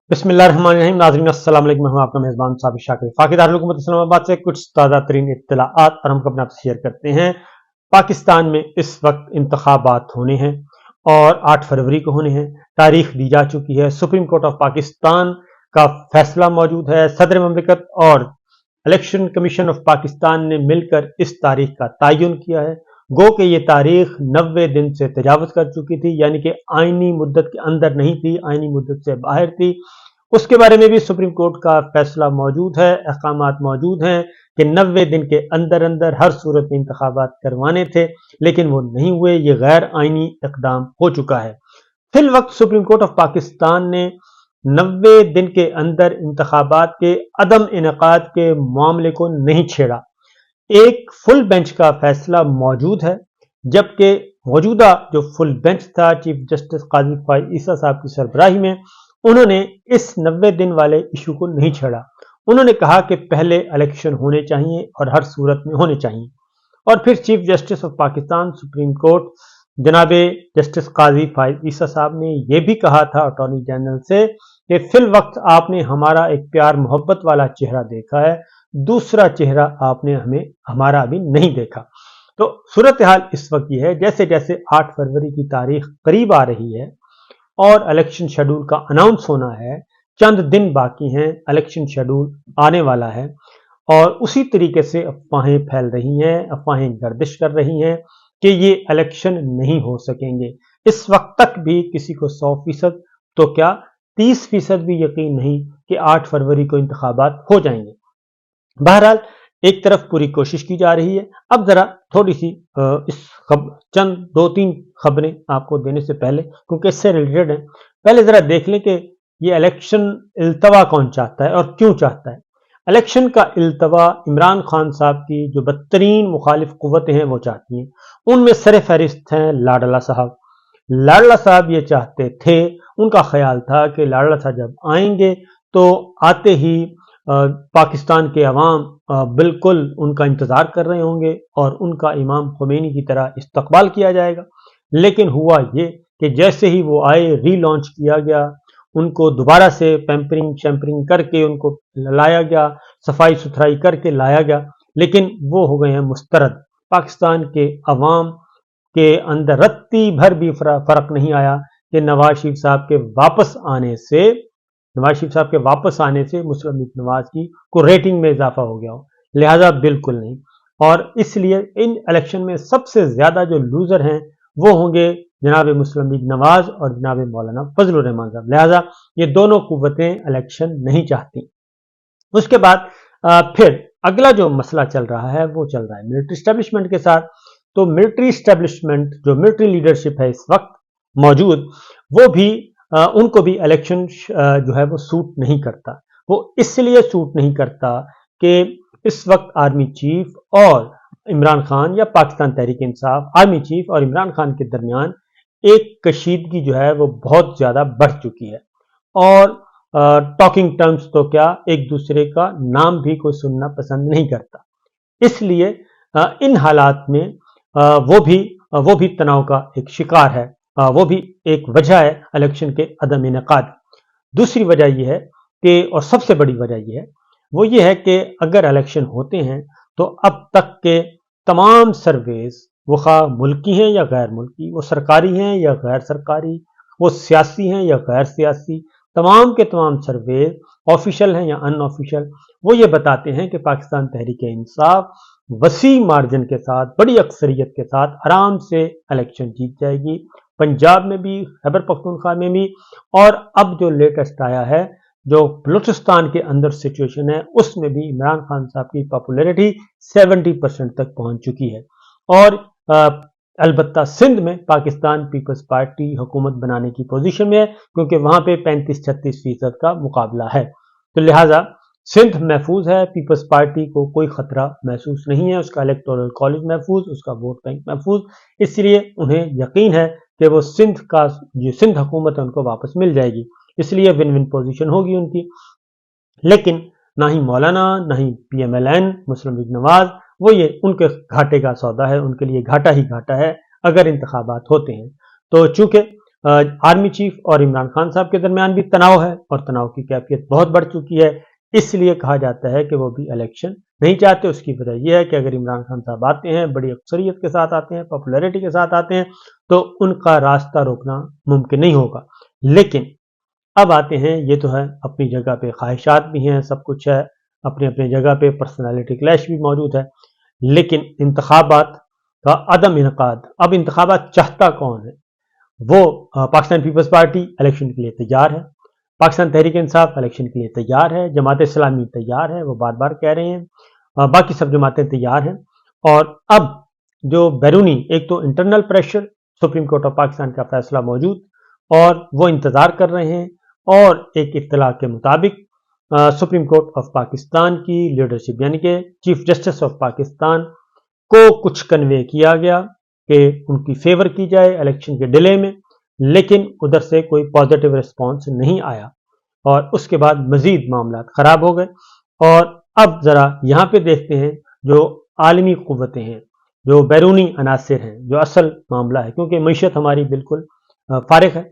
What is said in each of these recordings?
बिस्मिल्लाहिर्रहमानिर्रहीम। नाज़रीन अस्सलाम वालेकुम। मैं हूं आपका मेज़बान साबिर शाकिर। फाकी दारुल हुकूमत इस्लामाबाद से कुछ ताज़ा तरीन इत्तलाआत और हम अपने आपसे शेयर करते हैं। पाकिस्तान में इस वक्त इंतखाबात होने हैं और 8 फरवरी को होने हैं। तारीख दी जा चुकी है। सुप्रीम कोर्ट ऑफ पाकिस्तान का फैसला मौजूद है। सदर ममलिकत और इलेक्शन कमीशन ऑफ पाकिस्तान ने मिलकर इस तारीख का तयन किया है। गो कि ये तारीख 90 दिन से तजावज़ कर चुकी थी, यानी कि आइनी मुद्दत के अंदर नहीं थी, आइनी मुद्दत से बाहर थी। उसके बारे में भी सुप्रीम कोर्ट का फैसला मौजूद है, अहकामात मौजूद हैं कि 90 दिन के अंदर अंदर हर सूरत में इंतखाबात करवाने थे, लेकिन वो नहीं हुए। ये गैर आइनी इकदाम हो चुका है। फिल वक्त सुप्रीम कोर्ट ऑफ पाकिस्तान ने 90 दिन के अंदर इंतखाबात के अदम इनेकाद के मामले को नहीं छेड़ा। एक फुल बेंच का फैसला मौजूद है, जबकि मौजूदा जो फुल बेंच था चीफ जस्टिस काजी फाइज ईसा साहब की सरबराही में, उन्होंने इस 90 दिन वाले इशू को नहीं छेड़ा। उन्होंने कहा कि पहले इलेक्शन होने चाहिए और हर सूरत में होने चाहिए। और फिर chief justice of Pakistan supreme court जनाबे जस्टिस काजी फाइज ईसा साहब ने यह भी कहा था अटॉर्नी जनरल से कि फिल वक्त आपने हमारा एक प्यार मोहब्बत वाला चेहरा देखा है, दूसरा चेहरा आपने हमारा अभी नहीं देखा। तो सूरत हाल इस वक्त ये है, जैसे जैसे 8 फरवरी की तारीख करीब आ रही है और इलेक्शन शेड्यूल का अनाउंस होना है, चंद दिन बाकी हैं, इलेक्शन शेड्यूल आने वाला है, और उसी तरीके से अफवाहें फैल रही हैं, अफवाहें गर्दिश कर रही हैं कि ये इलेक्शन नहीं हो सकेंगे। इस वक्त तक भी किसी को 100% तो क्या 30% भी यकीन नहीं कि 8 फरवरी को इंतखाबात हो जाएंगे। बहरहाल एक तरफ पूरी कोशिश की जा रही है। अब जरा थोड़ी सी चंद 2-3 खबरें आपको देने से पहले, क्योंकि इससे रिलेटेड है, पहले जरा देख लें कि ये इलेक्शन इल्तवा कौन चाहता है और क्यों चाहता है। इलेक्शन का इल्तवा इमरान खान साहब की जो बदतरीन मुखालिफ कुव्वतें हैं वो चाहती हैं। उनमें सर फहरिस्त हैं लाडला साहब। लाडला साहब ये चाहते थे, उनका ख्याल था कि लाडला साहब जब आएंगे तो आते ही पाकिस्तान के अवाम बिल्कुल उनका इंतज़ार कर रहे होंगे और उनका इमाम खुमैनी की तरह इस्तकबाल किया जाएगा। लेकिन हुआ ये कि जैसे ही वो आए, रीलॉन्च किया गया, उनको दोबारा से पैम्परिंग शैम्परिंग करके उनको लाया गया, सफाई सुथराई करके लाया गया, लेकिन वो हो गए हैं मुस्तरद। पाकिस्तान के अवाम के अंदर रत्ती भर भी फर्क नहीं आया कि नवाज शरीफ साहब के वापस आने से मुस्लिम लीग नवाज की को रेटिंग में इजाफा हो गया हो, लिहाजा बिल्कुल नहीं। और इसलिए इन इलेक्शन में सबसे ज्यादा जो लूजर हैं वो होंगे जनाब मुस्लिम लीग नवाज और जनाब मौलाना फजलुर रहमान साहब। लिहाजा ये दोनों कुव्वतें इलेक्शन नहीं चाहती। उसके बाद फिर अगला जो मसला चल रहा है वो चल रहा है मिलिट्री स्टैब्लिशमेंट के साथ। तो मिलिट्री स्टैब्लिशमेंट, जो मिलिट्री लीडरशिप है इस वक्त मौजूद, वो भी उनको भी इलेक्शन जो है वो सूट नहीं करता। वो इसलिए सूट नहीं करता कि इस वक्त आर्मी चीफ और इमरान खान, या पाकिस्तान तहरीक इंसाफ, आर्मी चीफ और इमरान खान के दरमियान एक कशीदगी जो है वो बहुत ज्यादा बढ़ चुकी है। और टॉकिंग टर्म्स तो क्या, एक दूसरे का नाम भी कोई सुनना पसंद नहीं करता। इसलिए इन हालात में वो भी तनाव का एक शिकार है। वो भी एक वजह है इलेक्शन के अदम इनेकाद। दूसरी वजह यह है कि, और सबसे बड़ी वजह यह है, वो ये है कि अगर इलेक्शन होते हैं तो अब तक के तमाम सर्वेज, वो खा मुल्की हैं या गैर मुल्की, वो सरकारी हैं या गैर सरकारी, वो सियासी हैं या गैर सियासी, तमाम के तमाम सर्वेज ऑफिशियल हैं या अनऑफिशियल, वो ये बताते हैं कि पाकिस्तान तहरीक इंसाफ वसी मार्जिन के साथ, बड़ी अक्सरियत के साथ आराम से इलेक्शन जीत जाएगी। पंजाब में भी, खैबर पख्तूनख्वा में भी, और अब जो लेटेस्ट आया है, जो बलूचिस्तान के अंदर सिचुएशन है, उसमें भी इमरान खान साहब की पॉपुलैरिटी 70% तक पहुंच चुकी है। और अलबत्ता सिंध में पाकिस्तान पीपल्स पार्टी हुकूमत बनाने की पोजीशन में है, क्योंकि वहां पे 35-36% का मुकाबला है। तो लिहाजा सिंध महफूज है, पीपल्स पार्टी को कोई खतरा महसूस नहीं है, उसका इलेक्टोरल कॉलेज महफूज, उसका वोट बैंक महफूज। इसलिए उन्हें यकीन है कि वो सिंध हुकूमत है उनको वापस मिल जाएगी। इसलिए विन विन पोजीशन होगी उनकी। लेकिन ना ही मौलाना, ना ही PMLN मुस्लिम लीग नवाज, वो ये उनके घाटे का सौदा है, उनके लिए घाटा ही घाटा है अगर इंतखाबात होते हैं। तो चूंकि आर्मी चीफ और इमरान खान साहब के दरमियान भी तनाव है और तनाव की कैफियत बहुत बढ़ चुकी है। इसलिए कहा जाता है कि वो भी इलेक्शन नहीं चाहते। उसकी वजह यह है कि अगर इमरान खान साहब आते हैं, बड़ी अक्सरियत के साथ आते हैं, पॉपुलैरिटी के साथ आते हैं, तो उनका रास्ता रोकना मुमकिन नहीं होगा। लेकिन अब आते हैं, ये तो है अपनी जगह पे ख्वाहिशात भी हैं, सब कुछ है, अपनी अपनी जगह पे पर्सनालिटी क्लैश भी मौजूद है, लेकिन इंतखाबात का अदम इनकाद, अब इंतखाबात चाहता कौन है? वो पाकिस्तान पीपल्स पार्टी इलेक्शन के लिए तैयार है, पाकिस्तान तहरीक इंसाफ इलेक्शन के लिए तैयार है, जमात इस्लामी तैयार है, वो बार बार कह रहे हैं, बाकी सब जमातें तैयार हैं। और अब जो बैरूनी, एक तो internal pressure, supreme court of Pakistan का फैसला मौजूद और वो इंतजार कर रहे हैं, और एक इत्तला के मुताबिक सुप्रीम कोर्ट ऑफ पाकिस्तान की लीडरशिप यानी कि चीफ जस्टिस ऑफ पाकिस्तान को कुछ कन्वे किया गया कि उनकी फेवर की जाए इलेक्शन के डिले में, लेकिन उधर से कोई पॉजिटिव रिस्पॉन्स नहीं आया और उसके बाद मजीद मामला खराब हो गए। और अब जरा यहाँ पे देखते हैं जो आलमी कुव्वतें हैं, जो बैरूनी अनासिर हैं, जो असल मामला है, क्योंकि मईशत हमारी बिल्कुल फारिग है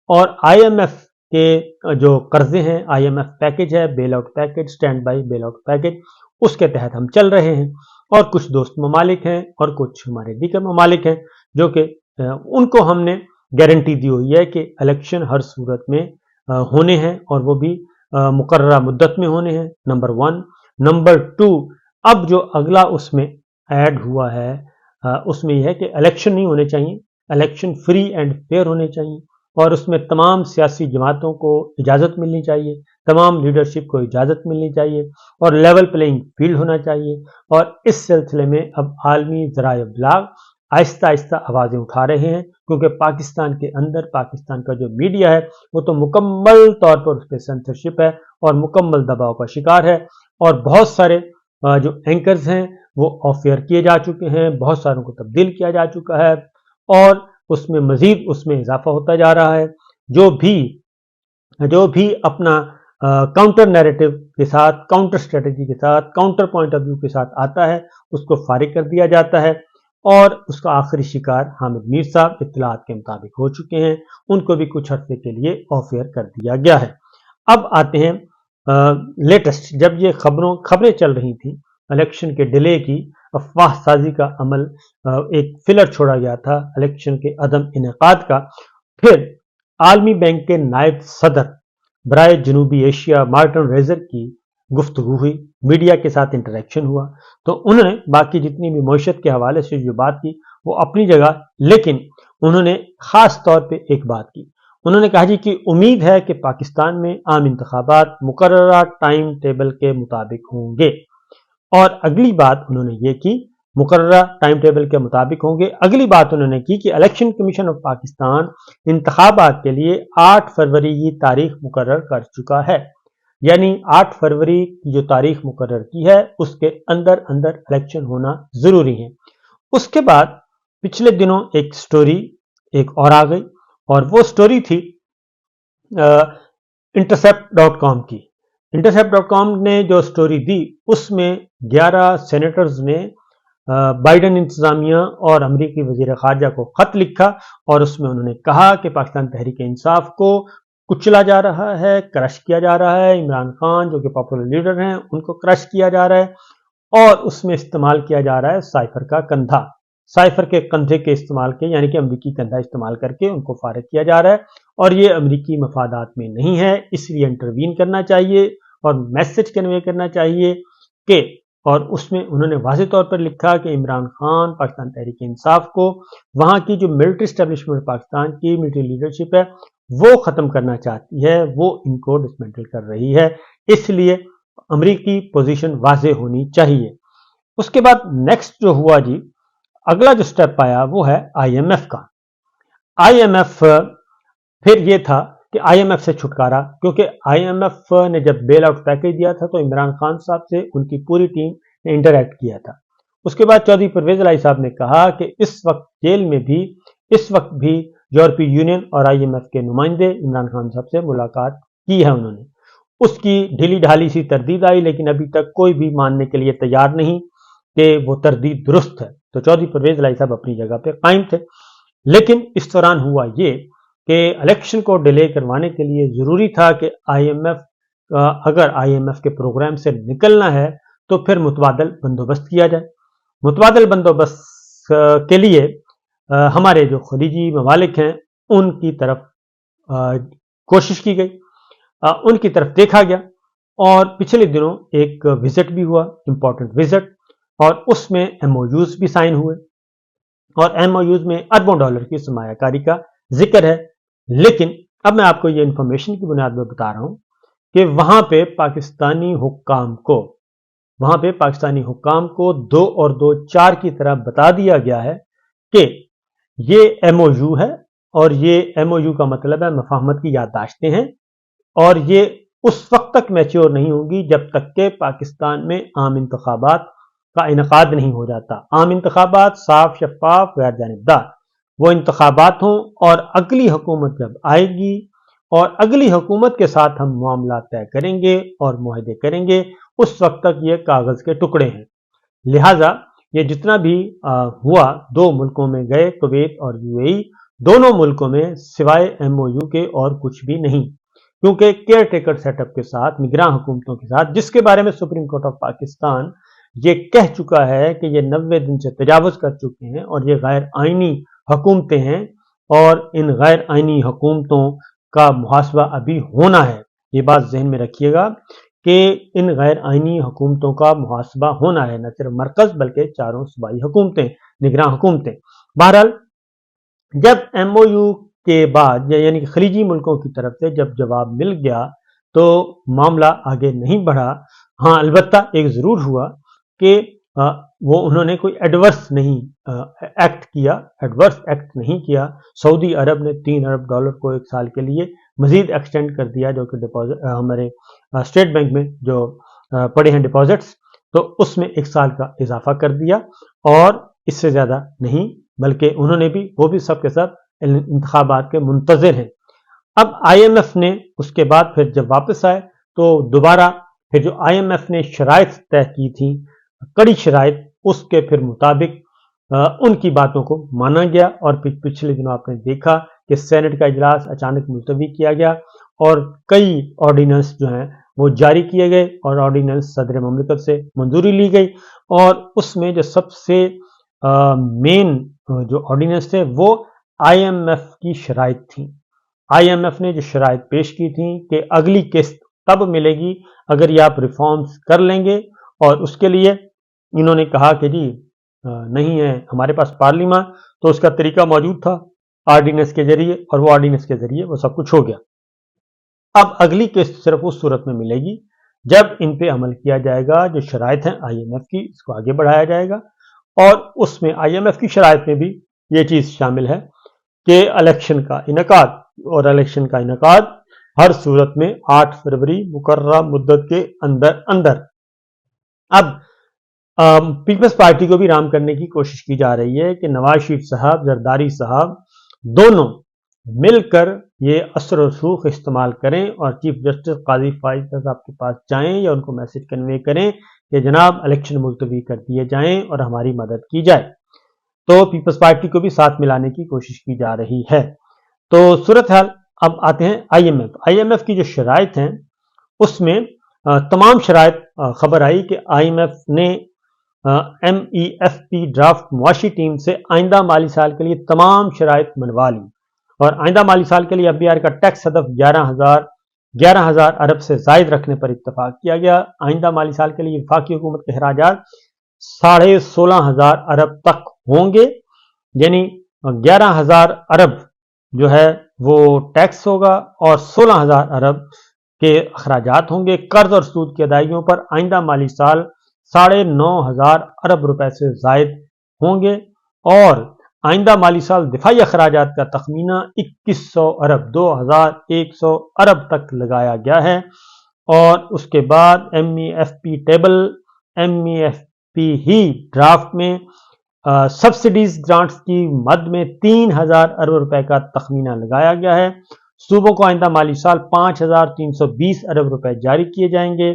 और IMF के जो कर्जे हैं, IMF पैकेज है, bail out package, stand by bail out package, उसके तहत हम चल रहे हैं। और कुछ दोस्त ममालिक हैं और कुछ हमारे दीगर ममालिक हैं जो कि उनको हमने गारंटी दी हुई है कि इलेक्शन हर सूरत में होने हैं और वो भी मुकर्ररा मुद्दत में होने हैं, नंबर 1। नंबर 2, अब जो अगला उसमें ऐड हुआ है उसमें यह है कि इलेक्शन नहीं होने चाहिए, इलेक्शन फ्री एंड फेयर होने चाहिए और उसमें तमाम सियासी जमातों को इजाज़त मिलनी चाहिए, तमाम लीडरशिप को इजाज़त मिलनी चाहिए और लेवल प्लेइंग फील्ड होना चाहिए। और इस सिलसिले में अब आलमी ज़राए इब्लाग आहिस्ता आहिस्ता आवाज़ें उठा रहे हैं, क्योंकि पाकिस्तान के अंदर पाकिस्तान का जो मीडिया है वो तो मुकम्मल तौर पर उस पर सेंसरशिप है और मुकम्मल दबाव का शिकार है और बहुत सारे जो एंकर्स हैं वो ऑफ एयर किए जा चुके हैं, बहुत सारों को तब्दील किया जा चुका है और उसमें मजीद उसमें इजाफा होता जा रहा है। जो भी अपना काउंटर नैरेटिव के साथ, काउंटर स्ट्रेटजी के साथ, काउंटर पॉइंट ऑफ व्यू के साथ आता है उसको फारिग कर दिया जाता है और उसका आखिरी शिकार हामिद मीर साहब इत्तलात के मुताबिक हो चुके हैं, उनको भी कुछ अरसे के लिए ऑफ एयर कर दिया गया है। अब आते हैं लेटेस्ट, जब ये खबरें चल रही थी इलेक्शन के डिले की, अफवाह साजी का अमल एक फिलर छोड़ा गया था इलेक्शन के अदम इनेकाद का, फिर आलमी बैंक के नायब सदर बराए जनूबी एशिया मार्टिन रेजर की गुफ्तगू हुई, मीडिया के साथ इंटरेक्शन हुआ, तो उन्होंने बाकी जितनी भी मईशत के हवाले से जो बात की वो अपनी जगह, लेकिन उन्होंने खास तौर पे एक बात की, उन्होंने कहा जी कि उम्मीद है कि पाकिस्तान में आम इंतखाबात मुकर्ररा टाइम टेबल के मुताबिक होंगे। और अगली बात उन्होंने ये की, मुकर्ररा टाइम टेबल के मुताबिक होंगे। अगली बात उन्होंने की कि इलेक्शन कमीशन ऑफ पाकिस्तान इंतखाबात के लिए 8 फरवरी की तारीख मुकर्रर कर चुका है, यानी 8 फरवरी की जो तारीख मुकर्रर की है उसके अंदर अंदर इलेक्शन होना जरूरी है। उसके बाद पिछले दिनों एक स्टोरी एक और आ गई और वो स्टोरी थी intercept.com की। intercept.com ने जो स्टोरी दी उसमें 11 सेनेटर्स ने बाइडन इंतजामिया और अमरीकी वजीर खारजा को खत लिखा और उसमें उन्होंने कहा कि पाकिस्तान तहरीक इंसाफ को कुचला जा रहा है, क्रश किया जा रहा है, इमरान खान जो कि पॉपुलर लीडर हैं उनको क्रश किया जा रहा है और उसमें इस्तेमाल किया जा रहा है साइफर का कंधा, साइफर के कंधे के इस्तेमाल के, यानी कि अमरीकी कंधा इस्तेमाल करके उनको फारिग किया जा रहा है और ये अमरीकी मफादात में नहीं है, इसलिए इंटरवीन करना चाहिए और मैसेज कन्वे करना चाहिए कि, और उसमें उन्होंने वाज़ेह तौर पर लिखा कि इमरान खान पाकिस्तान तहरीक इंसाफ को वहाँ की जो मिलिट्री एस्टेब्लिशमेंट पाकिस्तान की मिलिट्री लीडरशिप है वो ख़त्म करना चाहती है, वो इनको डिसमेंटल कर रही है, इसलिए अमरीकी पोजीशन वाज़ेह होनी चाहिए। उसके बाद नेक्स्ट जो हुआ जी, अगला जो स्टेप आया वो है IMF का। IMF फिर ये था कि IMF से छुटकारा, क्योंकि IMF ने जब बेल आउट पैकेज दिया था तो इमरान खान साहब से उनकी पूरी टीम ने इंटरैक्ट किया था। उसके बाद चौधरी परवेज इलाही साहब ने कहा कि इस वक्त जेल में भी, इस वक्त भी यूरोपीय यूनियन और IMF के नुमाइंदे इमरान खान साहब से मुलाकात की है उन्होंने। उसकी ढीली ढाली सी तरदीद आई, लेकिन अभी तक कोई भी मानने के लिए तैयार नहीं कि वो तरदीद दुरुस्त है। तो चौधरी परवेज इलाही साहब अपनी जगह पे कायम थे, लेकिन इस दौरान हुआ ये कि इलेक्शन को डिले करवाने के लिए ज़रूरी था कि अगर IMF के प्रोग्राम से निकलना है तो फिर मुतबादल बंदोबस्त किया जाए। मुतबादल बंदोबस्त के लिए हमारे जो खलीजी ममालिक हैं उनकी तरफ कोशिश की गई, उनकी तरफ देखा गया और पिछले दिनों एक विजिट भी हुआ, इम्पोर्टेंट विजिट, और उसमें MOUs भी साइन हुए और MOUs में अरबों डॉलर की सरमायाकारी का जिक्र है। लेकिन अब मैं आपको ये इंफॉर्मेशन की बुनियाद पर बता रहा हूं कि वहां पे पाकिस्तानी हुक्काम को 2 और 2 4 की तरह बता दिया गया है कि ये MOU है और ये MOU का मतलब है मफाहमत की याददाश्तें हैं और ये उस वक्त तक मैच्योर नहीं होगी जब तक के पाकिस्तान में आम इंतखाबात का इनकाद नहीं हो जाता। आम इंतखाबात साफ, शफाफ, गैर जानिबदार वो इंतखाबात हों और अगली हुकूमत जब आएगी और अगली हुकूमत के साथ हम मामला तय करेंगे और मुआहदे करेंगे, उस वक्त तक ये कागज के टुकड़े हैं। लिहाजा ये जितना भी हुआ 2 मुल्कों में गए, कुवैत और UAE, दोनों मुल्कों में सिवाय MOU के और कुछ भी नहीं, क्योंकि केयर टेकर सेटअप के साथ, निगरां हुकूमतों के साथ, जिसके बारे में सुप्रीम कोर्ट ऑफ पाकिस्तान ये कह चुका है कि ये 90 दिन से तजावुज कर चुके हैं और ये गैर आइनी हुकूमतें हैं और इन गैर आइनी हुकूमतों का मुहासबा अभी होना है। ये बात जहन में रखिएगा कि इन गैर आइनी हुकूमतों का मुहासबा होना है, न सिर्फ मरकज बल्कि चारों सूबाई हुकूमतें, निगरां हुकूमतें। बहरहाल जब MOU के बाद यानी कि खलीजी मुल्कों की तरफ से जब जवाब मिल गया तो मामला आगे नहीं बढ़ा। हाँ, अलबत्ता एक ज़रूर हुआ कि वो उन्होंने कोई एडवर्स एक्ट नहीं किया। सऊदी अरब ने 3 अरब डॉलर को 1 साल के लिए मजीद एक्सटेंड कर दिया, जो कि डिपॉजिट हमारे स्टेट बैंक में जो पड़े हैं डिपॉजिट्स, तो उसमें 1 साल का इजाफा कर दिया और इससे ज़्यादा नहीं, बल्कि उन्होंने भी वो भी सब के सब इंतखाबात के मुंतज़िर हैं। अब IMF ने उसके बाद फिर जब वापस आए तो दोबारा फिर जो IMF ने शराइत तय की थी, कड़ी शराइत, उसके फिर मुताबिक उनकी बातों को माना गया और पिछले दिनों आपने देखा कि सेनेट का इजलास अचानक मुलतवी किया गया और कई ऑर्डिनेंस जो हैं वो जारी किए गए और ऑर्डिनेंस सदर ममलिकत से मंजूरी ली गई और उसमें जो सबसे मेन जो ऑर्डिनेंस थे वो IMF की शराइत थी। IMF ने जो शराइत पेश की थी कि अगली किस्त तब मिलेगी अगर ये आप रिफॉर्म्स कर लेंगे, और उसके लिए इन्होंने कहा कि जी नहीं है हमारे पास पार्लियामेंट, तो उसका तरीका मौजूद था ऑर्डिनेंस के जरिए और वो ऑर्डिनेंस के जरिए वो सब कुछ हो गया। अब अगली किस्त सिर्फ उस सूरत में मिलेगी जब इन पे अमल किया जाएगा। जो शराइत हैं IMF की, इसको आगे बढ़ाया जाएगा और उसमें IMF की शराइत में भी ये चीज़ शामिल है कि इलेक्शन का इनकाद, और इलेक्शन का इनकाद हर सूरत में 8 फरवरी मुकर्ररा मुद्दत के अंदर अंदर। अब पीपल्स पार्टी को भी राम करने की कोशिश की जा रही है कि नवाज शरीफ साहब, जरदारी साहब दोनों मिलकर ये असर और सूख इस्तेमाल करें और चीफ जस्टिस काजी फाइज साहब के पास जाएं या उनको मैसेज कन्वे करें कि जनाब इलेक्शन मुलतवी कर दिए जाएं और हमारी मदद की जाए। तो पीपल्स पार्टी को भी साथ मिलाने की कोशिश की जा रही है। तो सूरत हाल अब आते हैं IMF की जो शराइत हैं उसमें तमाम शराइत, खबर आई कि IMF ने MEFP ड्राफ्ट मुआशी टीम से आइंदा माली साल के लिए तमाम शराइत मनवा ली और आइंदा माली साल के लिए FBR का टैक्स हदफ 11,000 अरब से जायद रखने पर इत्तफाक किया गया। आइंदा माली साल के लिए वफाकी हुकूमत के अखराजात 16,500 अरब तक होंगे, यानी 11,000 अरब जो है वो टैक्स होगा और 16,000 अरब के अखराजात होंगे। कर्ज और सूद की अदायगियों पर आइंदा माली साल 9,500 अरब रुपए से जायद होंगे और आइंदा माली साल दिफाई अखराजात का तखमीना 2100 अरब 2,100 अरब तक लगाया गया है। और उसके बाद MEFP ही ड्राफ्ट में सब्सिडीज ग्रांट्स की मद में 3,000 अरब रुपए का तखमीना लगाया गया है। सूबों को आइंदा माली साल 5,320 अरब रुपए जारी किए जाएंगे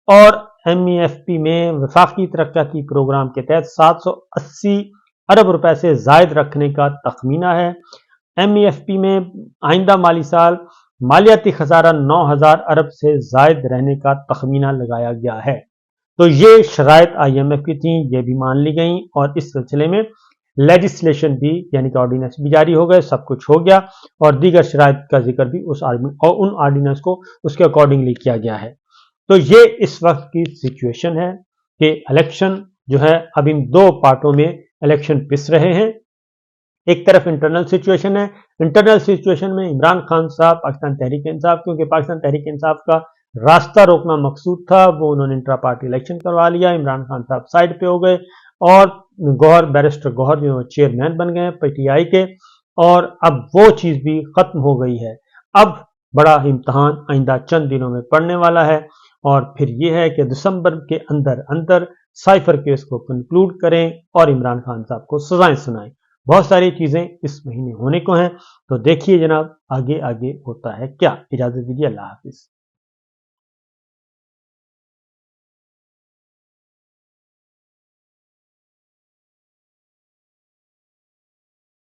और MEFP में वफाकी तरक्याती प्रोग्राम के तहत 780 अरब रुपए से जायद रखने का तखमीना है। MEFP में आइंदा माली साल मालियाती खसारा 9,000 अरब से जायद रहने का तखमीना लगाया गया है। तो ये शराइत IMF की थी, ये भी मान ली गई और इस सिलसिले में लेजिस्लेशन भी यानी कि ऑर्डिनेंस भी जारी हो गए, सब कुछ हो गया और दीगर शराइत का जिक्र भी उन ऑर्डिनेंस को उसके अकॉर्डिंगली किया गया है। तो ये इस वक्त की सिचुएशन है कि इलेक्शन जो है अब इन दो पार्टों में इलेक्शन पिस रहे हैं। एक तरफ इंटरनल सिचुएशन है, इंटरनल सिचुएशन में इमरान खान साहब पाकिस्तान तहरीक इंसाफ, क्योंकि पाकिस्तान तहरीक इंसाफ का रास्ता रोकना मकसूद था, वो उन्होंने इंट्रा पार्टी इलेक्शन करवा लिया, इमरान खान साहब साइड पे हो गए और गौहर बैरिस्टर गौहर जो चेयरमैन बन गए PTI के, और अब वो चीज भी खत्म हो गई है। अब बड़ा इम्तहान आइंदा चंद दिनों में पड़ने वाला है और फिर यह है कि दिसंबर के अंदर अंदर साइफर केस को कंक्लूड करें और इमरान खान साहब को सजाएं सुनाएं। बहुत सारी चीजें इस महीने होने को हैं, तो देखिए जनाब आगे आगे होता है क्या। इजाजत दीजिए, अल्लाह हाफिज।